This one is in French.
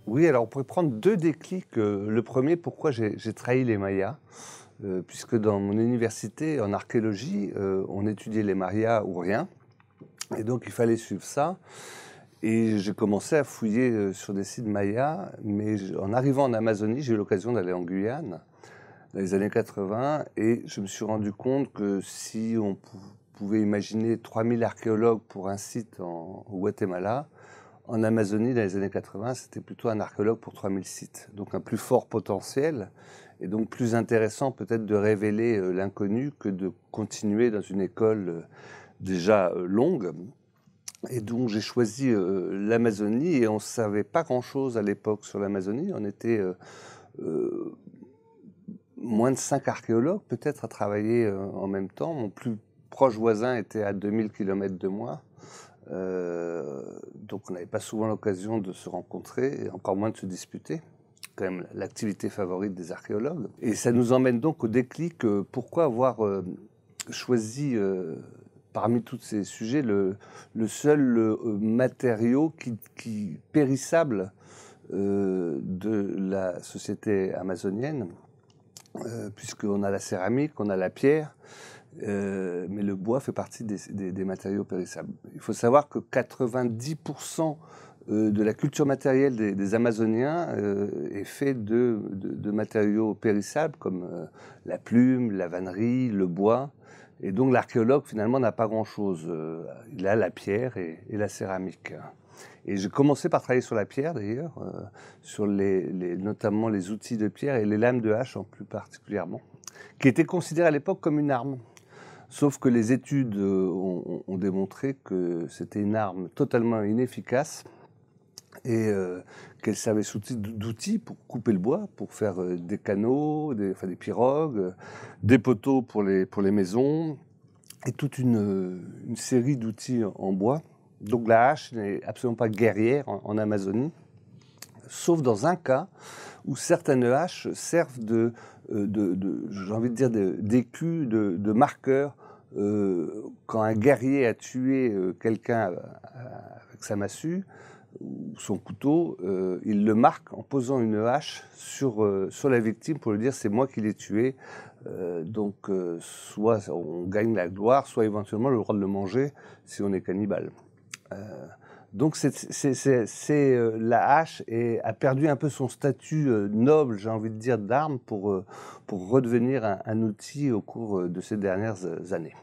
Oui, alors on pourrait prendre 2 déclics. Le premier, pourquoi j'ai trahi les Mayas, puisque dans mon université en archéologie, on étudiait les Mayas ou rien, et donc il fallait suivre ça. Et j'ai commencé à fouiller sur des sites mayas, mais en arrivant en Amazonie, j'ai eu l'occasion d'aller en Guyane dans les années 80, et je me suis rendu compte que si on pouvait imaginer 3000 archéologues pour un site au Guatemala, en Amazonie, dans les années 80, c'était plutôt un archéologue pour 3000 sites. Donc un plus fort potentiel, et donc plus intéressant peut-être de révéler l'inconnu que de continuer dans une école déjà longue. Et donc j'ai choisi l'Amazonie, et on ne savait pas grand-chose à l'époque sur l'Amazonie. On était euh, moins de 5 archéologues peut-être à travailler en même temps. Mon plus proche voisin était à 2000 km de moi. Donc on n'avait pas souvent l'occasion de se rencontrer, et encore moins de se disputer. Quand même l'activité favorite des archéologues. Et ça nous emmène donc au déclic. Pourquoi avoir choisi parmi tous ces sujets le seul matériau qui périssable de la société amazonienne, puisqu'on a la céramique, on a la pierre, mais le bois fait partie des matériaux périssables. Il faut savoir que 90% de la culture matérielle des Amazoniens est fait de matériaux périssables comme la plume, la vannerie, le bois. Et donc l'archéologue finalement n'a pas grand-chose. Il a la pierre et la céramique. Et j'ai commencé par travailler sur la pierre d'ailleurs, sur notamment les outils de pierre et les lames de hache en plus particulièrement, qui étaient considérées à l'époque comme une arme. Sauf que les études ont démontré que c'était une arme totalement inefficace, et qu'elle servait d'outil pour couper le bois, pour faire des canots, des pirogues, des poteaux pour les maisons, et toute une série d'outils en bois. Donc la hache n'est absolument pas guerrière en Amazonie, sauf dans un cas où certaines haches servent j'ai envie de dire, d'écus, de marqueurs. Quand un guerrier a tué quelqu'un avec sa massue ou son couteau, il le marque en posant une hache sur la victime pour lui dire c'est moi qui l'ai tué. Donc soit on gagne la gloire, soit éventuellement le droit de le manger si on est cannibale. Donc la hache a perdu un peu son statut noble, j'ai envie de dire, d'arme pour redevenir un outil au cours de ces dernières années.